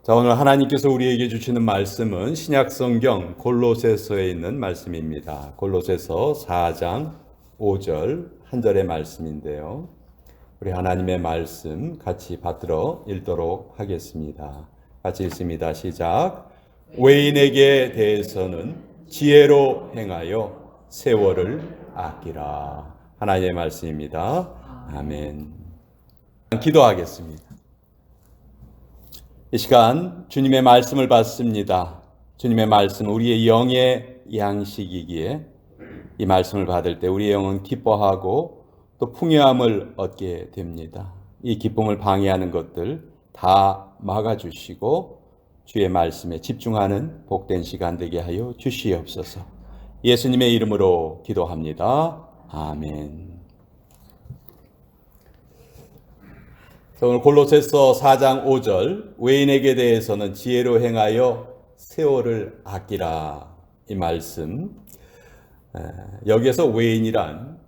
자, 오늘 하나님께서 우리에게 주시는 말씀은 신약성경 골로새서에 있는 말씀입니다. 골로새서 4장 5절 한 절의 말씀인데요. 우리 하나님의 말씀 같이 받들어 읽도록 하겠습니다. 같이 읽습니다. 시작. 외인에게 대해서는 지혜로 행하여 세월을 아끼라. 하나님의 말씀입니다. 아멘. 기도하겠습니다. 이 시간 주님의 말씀을 받습니다. 주님의 말씀은 우리의 영의 양식이기에 이 말씀을 받을 때 우리의 영은 기뻐하고 또 풍요함을 얻게 됩니다. 이 기쁨을 방해하는 것들 다 막아주시고 주의 말씀에 집중하는 복된 시간 되게 하여 주시옵소서. 예수님의 이름으로 기도합니다. 아멘. 오늘 골로새서 4장 5절 외인에게 대해서는 지혜로 행하여 세월을 아끼라 이 말씀, 여기에서 외인이란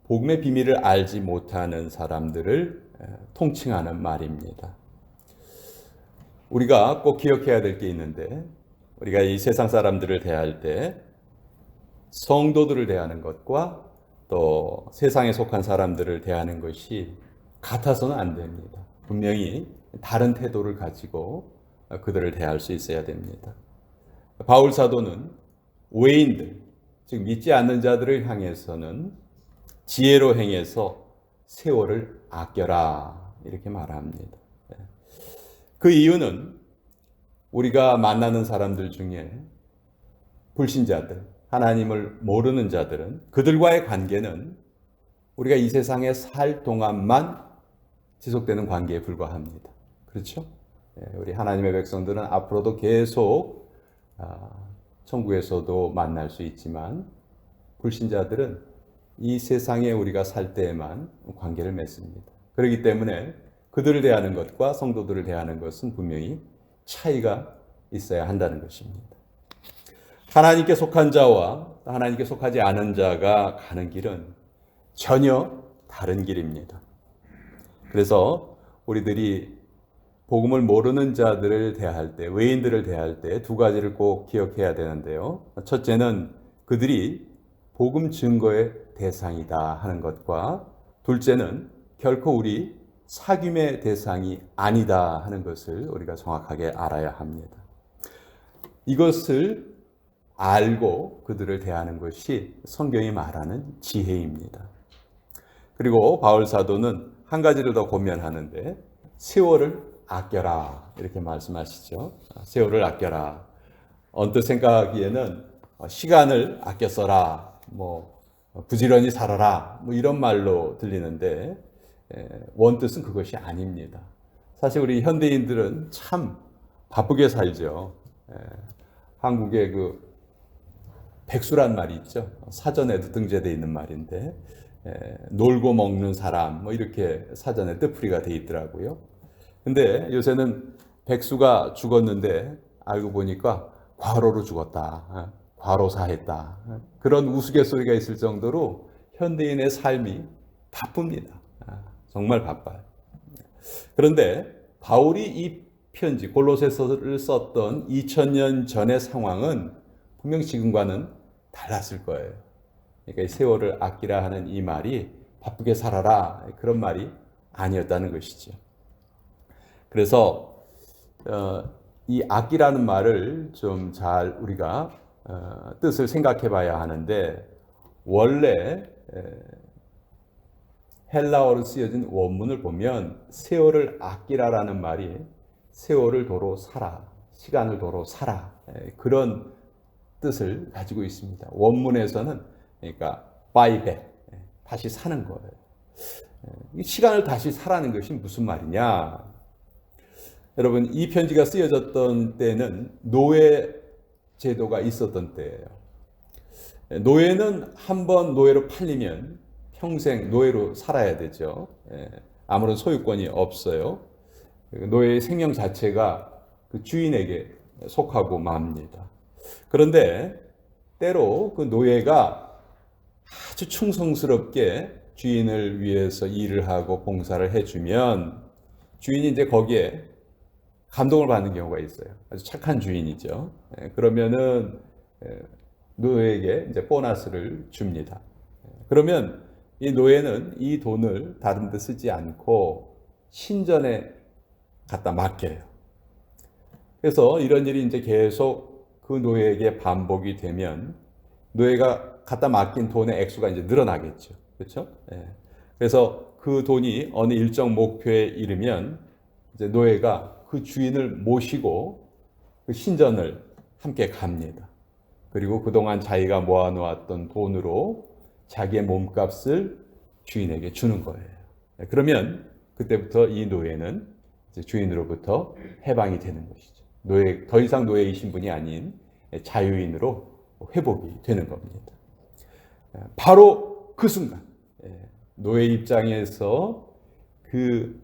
복음의 비밀을 알지 못하는 사람들을 통칭하는 말입니다. 우리가 꼭 기억해야 될 게 있는데 우리가 이 세상 사람들을 대할 때 성도들을 대하는 것과 또 세상에 속한 사람들을 대하는 것이 같아서는 안 됩니다. 분명히 다른 태도를 가지고 그들을 대할 수 있어야 됩니다. 바울 사도는 외인들, 즉 믿지 않는 자들을 향해서는 지혜로 행해서 세월을 아껴라 이렇게 말합니다. 그 이유는 우리가 만나는 사람들 중에 불신자들, 하나님을 모르는 자들은 그들과의 관계는 우리가 이 세상에 살 동안만 지속되는 관계에 불과합니다. 그렇죠? 우리 하나님의 백성들은 앞으로도 계속 천국에서도 만날 수 있지만 불신자들은 이 세상에 우리가 살 때에만 관계를 맺습니다. 그렇기 때문에 그들을 대하는 것과 성도들을 대하는 것은 분명히 차이가 있어야 한다는 것입니다. 하나님께 속한 자와 하나님께 속하지 않은 자가 가는 길은 전혀 다른 길입니다. 그래서 우리들이 복음을 모르는 자들을 대할 때, 외인들을 대할 때 두 가지를 꼭 기억해야 되는데요. 첫째는 그들이 복음 증거의 대상이다 하는 것과 둘째는 결코 우리 사귐의 대상이 아니다 하는 것을 우리가 정확하게 알아야 합니다. 이것을 알고 그들을 대하는 것이 성경이 말하는 지혜입니다. 그리고 바울 사도는 한 가지를 더 권면하는데 세월을 아껴라 이렇게 말씀하시죠. 세월을 아껴라. 언뜻 생각하기에는 시간을 아껴 써라, 부지런히 살아라 이런 말로 들리는데 원뜻은 그것이 아닙니다. 사실 우리 현대인들은 참 바쁘게 살죠. 한국에 그 백수란 말이 있죠. 사전에도 등재되어 있는 말인데 놀고 먹는 사람 이렇게 사전에 뜻풀이가 되어 있더라고요. 근데 요새는 백수가 죽었는데 알고 보니까 과로로 죽었다, 과로사했다, 그런 우스갯소리가 있을 정도로 현대인의 삶이 바쁩니다. 정말 바빠요. 그런데 바울이 이 편지 골로새서를 썼던 2000년 전의 상황은 분명히 지금과는 달랐을 거예요. 그러니까 이 세월을 아끼라 하는 이 말이 바쁘게 살아라 그런 말이 아니었다는 것이죠. 그래서 이 아끼라는 말을 좀 잘 우리가 뜻을 생각해 봐야 하는데 원래 헬라어로 쓰여진 원문을 보면 세월을 아끼라라는 말이 세월을 도로 살아, 시간을 도로 살아 그런 뜻을 가지고 있습니다. 원문에서는 그러니까 buy back, 다시 사는 거예요. 이 시간을 다시 사라는 것이 무슨 말이냐? 여러분, 이 편지가 쓰여졌던 때는 노예 제도가 있었던 때예요. 노예는 한번 노예로 팔리면 평생 노예로 살아야 되죠. 아무런 소유권이 없어요. 노예의 생명 자체가 그 주인에게 속하고 맙니다. 그런데 때로 그 노예가 아주 충성스럽게 주인을 위해서 일을 하고 봉사를 해주면 주인이 이제 거기에 감동을 받는 경우가 있어요. 아주 착한 주인이죠. 그러면은 노예에게 이제 보너스를 줍니다. 그러면 이 노예는 이 돈을 다른 데 쓰지 않고 신전에 갖다 맡겨요. 그래서 이런 일이 이제 계속 그 노예에게 반복이 되면 노예가 갖다 맡긴 돈의 액수가 이제 늘어나겠죠. 그렇죠? 그래서 그 돈이 어느 일정 목표에 이르면 이제 노예가 그 주인을 모시고 그 신전을 함께 갑니다. 그리고 그동안 자기가 모아놓았던 돈으로 자기의 몸값을 주인에게 주는 거예요. 그러면 그때부터 이 노예는 이제 주인으로부터 해방이 되는 것이죠. 더 이상 노예이신 분이 아닌 자유인으로 회복이 되는 겁니다. 바로 그 순간, 노예 입장에서 그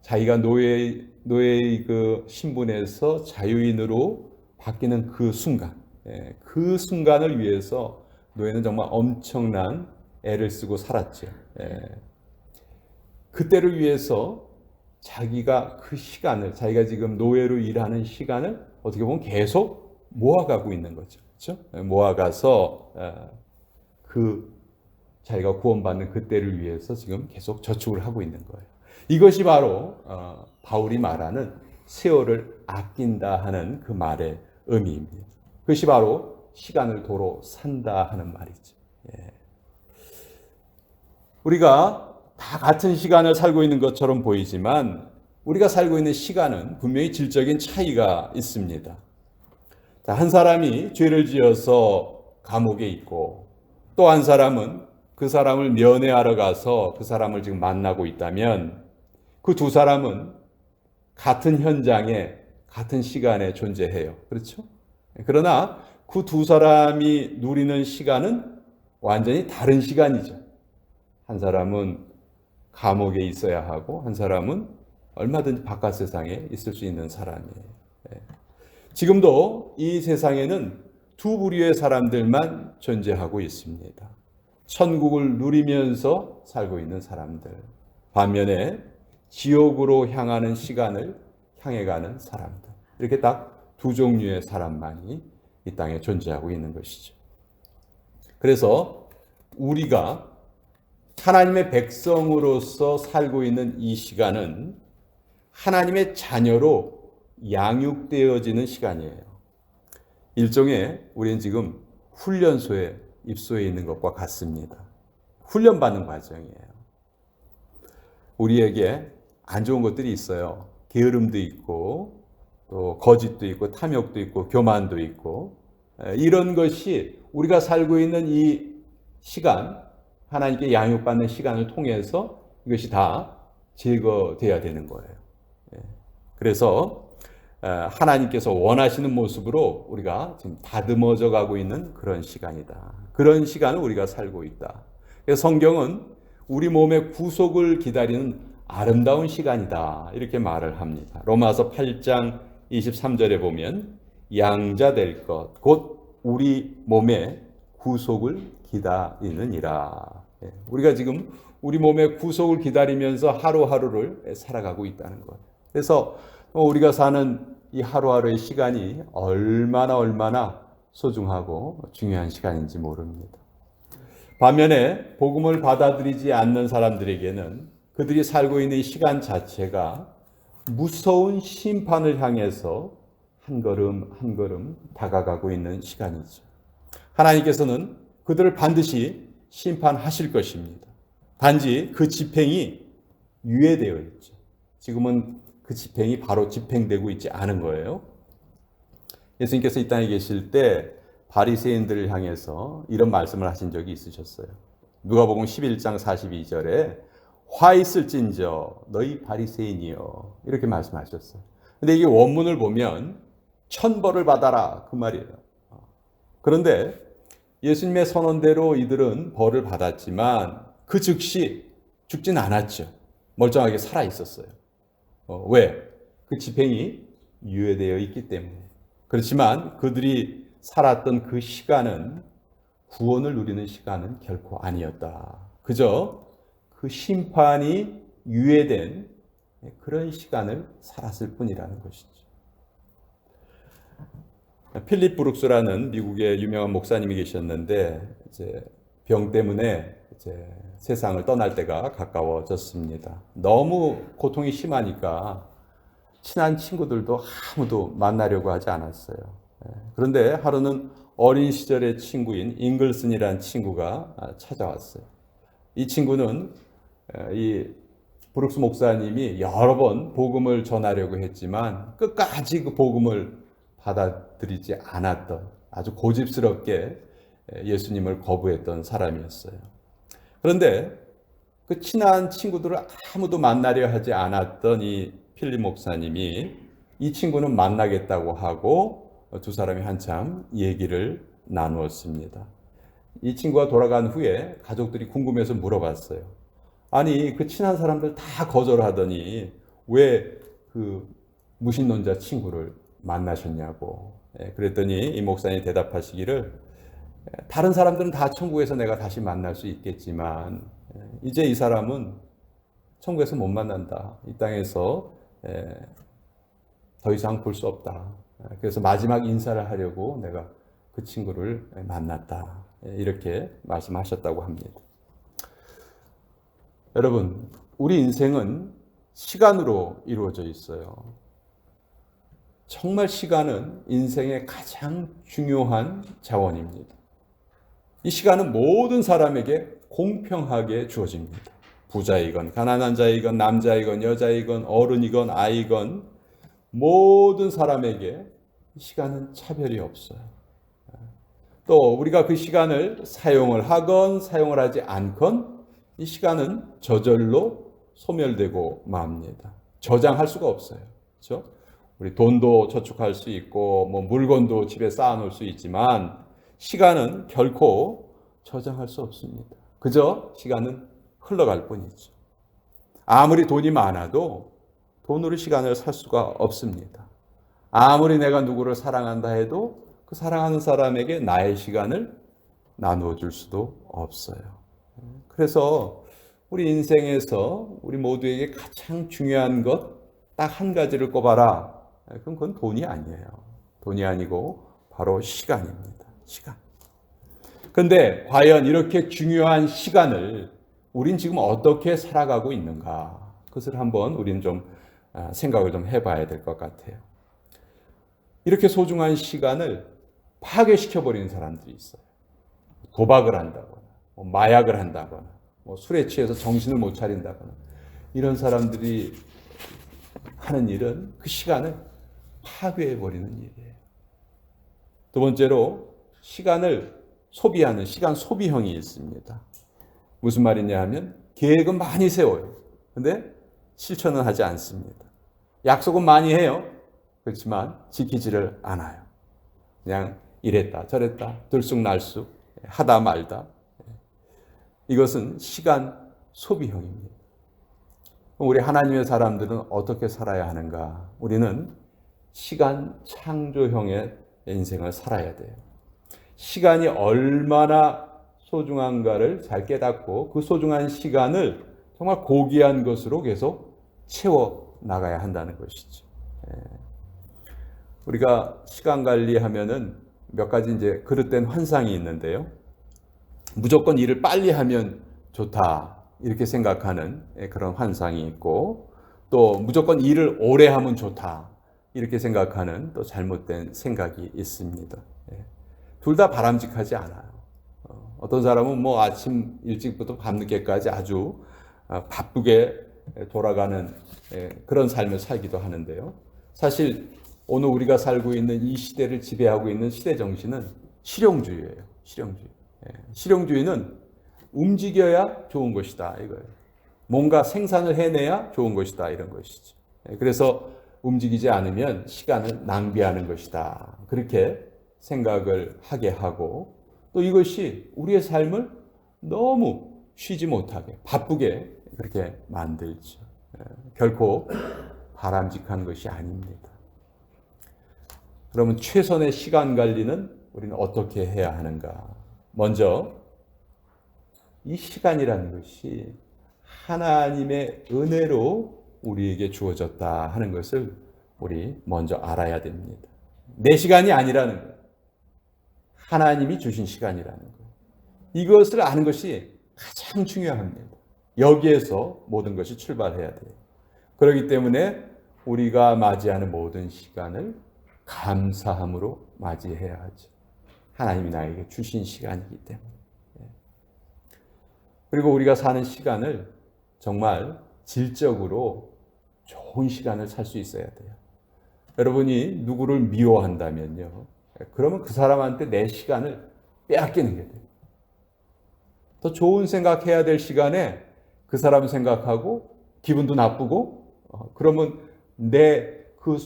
자기가 노예의 그 신분에서 자유인으로 바뀌는 그 순간, 그 순간을 위해서 노예는 정말 엄청난 애를 쓰고 살았죠. 그때를 위해서 자기가 그 시간을, 자기가 지금 노예로 일하는 시간을 어떻게 보면 계속 모아가고 있는 거죠. 그렇죠? 모아가서 그 자기가 구원받는 그때를 위해서 지금 계속 저축을 하고 있는 거예요. 이것이 바로 바울이 말하는 세월을 아낀다 하는 그 말의 의미입니다. 그것이 바로 시간을 도로 산다 하는 말이죠. 우리가 다 같은 시간을 살고 있는 것처럼 보이지만 우리가 살고 있는 시간은 분명히 질적인 차이가 있습니다. 한 사람이 죄를 지어서 감옥에 있고 또 한 사람은 그 사람을 면회하러 가서 그 사람을 지금 만나고 있다면 그 두 사람은 같은 현장에 같은 시간에 존재해요. 그렇죠? 그러나 그 두 사람이 누리는 시간은 완전히 다른 시간이죠. 한 사람은 감옥에 있어야 하고 한 사람은 얼마든지 바깥 세상에 있을 수 있는 사람이에요. 지금도 이 세상에는 두 부류의 사람들만 존재하고 있습니다. 천국을 누리면서 살고 있는 사람들, 반면에 지옥으로 향하는 시간을 향해 가는 사람들, 이렇게 딱 두 종류의 사람만이 이 땅에 존재하고 있는 것이죠. 그래서 우리가 하나님의 백성으로서 살고 있는 이 시간은 하나님의 자녀로 양육되어지는 시간이에요. 일종의 우리는 지금 훈련소에 입소해 있는 것과 같습니다. 훈련받는 과정이에요. 우리에게 안 좋은 것들이 있어요. 게으름도 있고 또 거짓도 있고 탐욕도 있고 교만도 있고, 이런 것이 우리가 살고 있는 이 시간, 하나님께 양육받는 시간을 통해서 이것이 다 제거돼야 되는 거예요. 그래서 하나님께서 원하시는 모습으로 우리가 지금 다듬어져 가고 있는 그런 시간이다. 그런 시간을 우리가 살고 있다. 그래서 성경은 우리 몸의 구속을 기다리는 아름다운 시간이다, 이렇게 말을 합니다. 로마서 8장 23절에 보면 양자 될 것 곧 우리 몸의 구속을 기다리느니라. 우리가 지금 우리 몸의 구속을 기다리면서 하루하루를 살아가고 있다는 것. 그래서 우리가 사는 이 하루하루의 시간이 얼마나 소중하고 중요한 시간인지 모릅니다. 반면에 복음을 받아들이지 않는 사람들에게는 그들이 살고 있는 이 시간 자체가 무서운 심판을 향해서 한 걸음 한 걸음 다가가고 있는 시간이죠. 하나님께서는 그들을 반드시 심판하실 것입니다. 단지 그 집행이 유예되어 있죠. 지금은 그 집행이 바로 집행되고 있지 않은 거예요. 예수님께서 이 땅에 계실 때 바리새인들을 향해서 이런 말씀을 하신 적이 있으셨어요. 누가복음 11장 42절에 화 있을진저 너희 바리새인이여, 이렇게 말씀하셨어요. 근데 이게 원문을 보면 천벌을 받아라, 그 말이에요. 그런데 예수님의 선언대로 이들은 벌을 받았지만 그 즉시 죽진 않았죠. 멀쩡하게 살아 있었어요. 왜? 그 집행이 유예되어 있기 때문에. 그렇지만 그들이 살았던 그 시간은, 구원을 누리는 시간은 결코 아니었다. 그저 그 심판이 유예된 그런 시간을 살았을 뿐이라는 것이죠. 필립 브룩스라는 미국의 유명한 목사님이 계셨는데 이제 병 때문에 이제 세상을 떠날 때가 가까워졌습니다. 너무 고통이 심하니까 친한 친구들도 아무도 만나려고 하지 않았어요. 그런데 하루는 어린 시절의 친구인 잉글슨이라는 친구가 찾아왔어요. 이 친구는 이 브룩스 목사님이 여러 번 복음을 전하려고 했지만 끝까지 그 복음을 받아들이지 않았던, 아주 고집스럽게 예수님을 거부했던 사람이었어요. 그런데 그 친한 친구들을 아무도 만나려 하지 않았던 이 필립 목사님이 이 친구는 만나겠다고 하고 두 사람이 한참 얘기를 나누었습니다. 이 친구가 돌아간 후에 가족들이 궁금해서 물어봤어요. 아니, 그 친한 사람들 다 거절하더니 왜 그 무신론자 친구를 만나셨냐고. 그랬더니 이 목사님이 대답하시기를 다른 사람들은 다 천국에서 내가 다시 만날 수 있겠지만 이제 이 사람은 천국에서 못 만난다. 이 땅에서 더 이상 볼 수 없다. 그래서 마지막 인사를 하려고 내가 그 친구를 만났다. 이렇게 말씀하셨다고 합니다. 여러분, 우리 인생은 시간으로 이루어져 있어요. 정말 시간은 인생의 가장 중요한 자원입니다. 이 시간은 모든 사람에게 공평하게 주어집니다. 부자이건 가난한 자이건 남자이건 여자이건 어른이건 아이건 모든 사람에게 시간은 차별이 없어요. 또 우리가 그 시간을 사용을 하건 사용을 하지 않건 이 시간은 저절로 소멸되고 맙니다. 저장할 수가 없어요. 그렇죠? 우리 돈도 저축할 수 있고 뭐 물건도 집에 쌓아놓을 수 있지만 시간은 결코 저장할 수 없습니다. 그저 시간은 흘러갈 뿐이죠. 아무리 돈이 많아도 돈으로 시간을 살 수가 없습니다. 아무리 내가 누구를 사랑한다 해도 그 사랑하는 사람에게 나의 시간을 나누어 줄 수도 없어요. 그래서 우리 인생에서 우리 모두에게 가장 중요한 것 딱 한 가지를 꼽아라. 그럼 그건 돈이 아니에요. 돈이 아니고 바로 시간입니다. 시간. 그런데 과연 이렇게 중요한 시간을 우린 지금 어떻게 살아가고 있는가? 그것을 한번 우리는 좀 생각을 좀 해봐야 될 것 같아요. 이렇게 소중한 시간을 파괴시켜버리는 사람들이 있어요. 도박을 한다거나, 마약을 한다거나, 술에 취해서 정신을 못 차린다거나, 이런 사람들이 하는 일은 그 시간을 파괴해버리는 일이에요. 두 번째로 시간을 소비하는 시간 소비형이 있습니다. 무슨 말이냐 하면 계획은 많이 세워요. 근데 실천은 하지 않습니다. 약속은 많이 해요. 그렇지만 지키지를 않아요. 그냥 이랬다 저랬다 들쑥날쑥 하다 말다. 이것은 시간 소비형입니다. 우리 하나님의 사람들은 어떻게 살아야 하는가? 우리는 시간 창조형의 인생을 살아야 돼요. 시간이 얼마나 소중한가를 잘 깨닫고 그 소중한 시간을 정말 고귀한 것으로 계속 채워 나가야 한다는 것이죠. 우리가 시간 관리하면은 몇 가지 이제 그릇된 환상이 있는데요. 무조건 일을 빨리 하면 좋다. 이렇게 생각하는 그런 환상이 있고 또 무조건 일을 오래 하면 좋다. 이렇게 생각하는 또 잘못된 생각이 있습니다. 둘 다 바람직하지 않아요. 어떤 사람은 뭐 아침 일찍부터 밤늦게까지 아주 바쁘게 돌아가는 그런 삶을 살기도 하는데요. 사실 오늘 우리가 살고 있는 이 시대를 지배하고 있는 시대 정신은 실용주의예요. 실용주의. 실용주의는 움직여야 좋은 것이다 이거예요. 뭔가 생산을 해내야 좋은 것이다 이런 것이죠. 그래서 움직이지 않으면 시간을 낭비하는 것이다. 그렇게 생각을 하게 하고 또 이것이 우리의 삶을 너무 쉬지 못하게 바쁘게 그렇게 만들죠. 결코 바람직한 것이 아닙니다. 그러면 최선의 시간 관리는 우리는 어떻게 해야 하는가? 먼저 이 시간이라는 것이 하나님의 은혜로 우리에게 주어졌다 하는 것을 우리 먼저 알아야 됩니다. 내 시간이 아니라는 거예요. 하나님이 주신 시간이라는 거예요. 이것을 아는 것이 가장 중요합니다. 여기에서 모든 것이 출발해야 돼요. 그렇기 때문에 우리가 맞이하는 모든 시간을 감사함으로 맞이해야 하죠. 하나님이 나에게 주신 시간이기 때문에. 그리고 우리가 사는 시간을 정말 질적으로 좋은 시간을 살 수 있어야 돼요. 여러분이 누구를 미워한다면요, 그러면 그 사람한테 내 시간을 빼앗기는 게 돼요. 더 좋은 생각해야 될 시간에 그 사람 생각하고 기분도 나쁘고, 그러면 내 그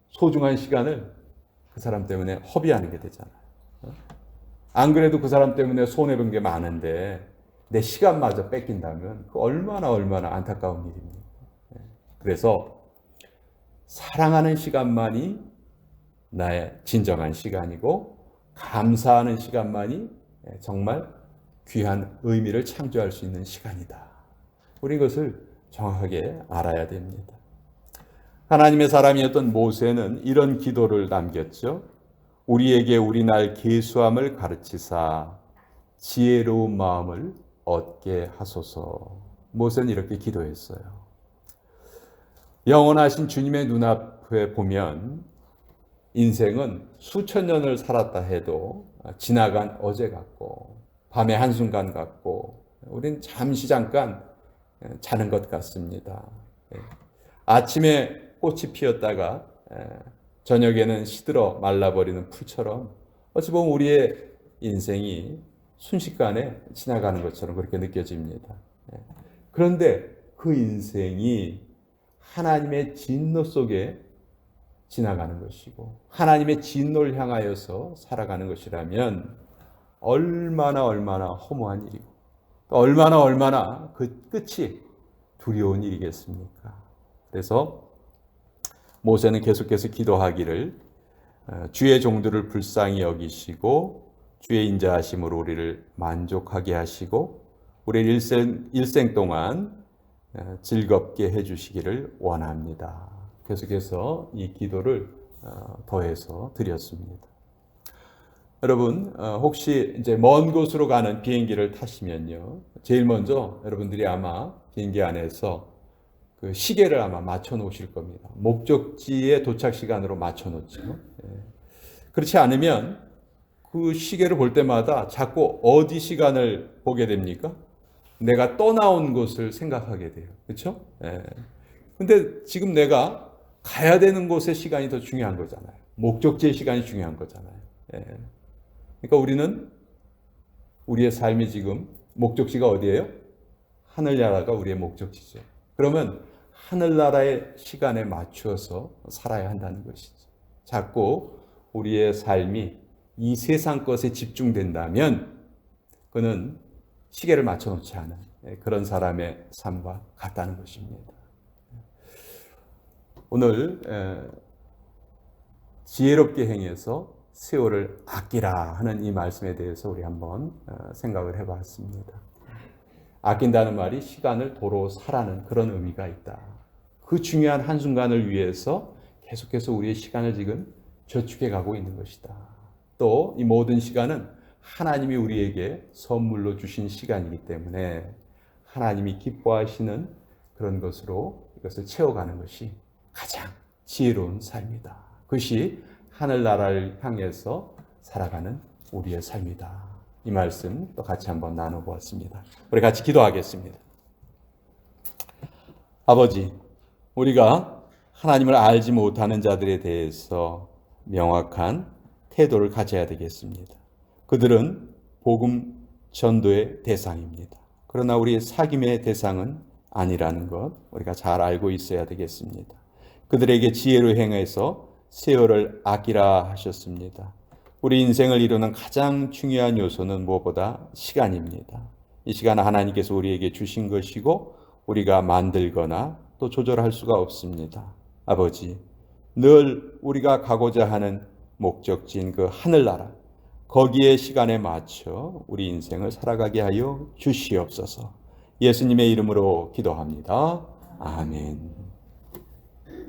소중한 시간을 그 사람 때문에 허비하는 게 되잖아요. 안 그래도 그 사람 때문에 손해본 게 많은데 내 시간마저 뺏긴다면 그 얼마나 안타까운 일입니까? 그래서 사랑하는 시간만이 나의 진정한 시간이고, 감사하는 시간만이 정말 귀한 의미를 창조할 수 있는 시간이다. 우리 이것을 정확하게 알아야 됩니다. 하나님의 사람이었던 모세는 이런 기도를 남겼죠. 우리에게 우리 날 계수함을 가르치사 지혜로운 마음을 얻게 하소서. 모세는 이렇게 기도했어요. 영원하신 주님의 눈앞에 보면 인생은 수천 년을 살았다 해도 지나간 어제 같고, 밤의 한순간 같고, 우린 잠깐 자는 것 같습니다. 아침에 꽃이 피었다가 저녁에는 시들어 말라버리는 풀처럼 어찌 보면 우리의 인생이 순식간에 지나가는 것처럼 그렇게 느껴집니다. 그런데 그 인생이 하나님의 진노 속에 지나가는 것이고, 하나님의 진노를 향하여서 살아가는 것이라면 얼마나 허무한 일이고, 얼마나 그 끝이 두려운 일이겠습니까? 그래서 모세는 계속해서 기도하기를, 주의 종들을 불쌍히 여기시고 주의 인자하심으로 우리를 만족하게 하시고 우리 일생 동안 즐겁게 해주시기를 원합니다. 계속해서 이 기도를 더해서 드렸습니다. 여러분, 혹시 이제 먼 곳으로 가는 비행기를 타시면요, 제일 먼저 여러분들이 아마 비행기 안에서 그 시계를 아마 맞춰 놓으실 겁니다. 목적지의 도착 시간으로 맞춰 놓죠. 그렇지 않으면 그 시계를 볼 때마다 자꾸 어디 시간을 보게 됩니까? 내가 떠나온 곳을 생각하게 돼요. 그렇죠? 근데 지금 내가 가야 되는 곳의 시간이 더 중요한 거잖아요. 목적지의 시간이 중요한 거잖아요. 그러니까 우리는 우리의 삶이 지금 목적지가 어디예요? 하늘나라가 우리의 목적지죠. 그러면 하늘나라의 시간에 맞추어서 살아야 한다는 것이죠. 자꾸 우리의 삶이 이 세상 것에 집중된다면 그는 시계를 맞춰놓지 않은 그런 사람의 삶과 같다는 것입니다. 오늘 지혜롭게 행해서 세월을 아끼라 하는 이 말씀에 대해서 우리 한번 생각을 해봤습니다. 아낀다는 말이 시간을 도로 사라는 그런 의미가 있다. 그 중요한 한순간을 위해서 계속해서 우리의 시간을 지금 저축해 가고 있는 것이다. 또 이 모든 시간은 하나님이 우리에게 선물로 주신 시간이기 때문에 하나님이 기뻐하시는 그런 것으로 이것을 채워가는 것이 가장 지혜로운 삶이다. 그것이 하늘나라를 향해서 살아가는 우리의 삶이다. 이 말씀 또 같이 한번 나눠보았습니다. 우리 같이 기도하겠습니다. 아버지, 우리가 하나님을 알지 못하는 자들에 대해서 명확한 태도를 가져야 되겠습니다. 그들은 복음 전도의 대상입니다. 그러나 우리의 사귐의 대상은 아니라는 것 우리가 잘 알고 있어야 되겠습니다. 그들에게 지혜로 행해서 세월을 아끼라 하셨습니다. 우리 인생을 이루는 가장 중요한 요소는 무엇보다 시간입니다. 이 시간은 하나님께서 우리에게 주신 것이고 우리가 만들거나 또 조절할 수가 없습니다. 아버지, 늘 우리가 가고자 하는 목적지인 그 하늘나라, 거기에 시간에 맞춰 우리 인생을 살아가게 하여 주시옵소서. 예수님의 이름으로 기도합니다. 아멘.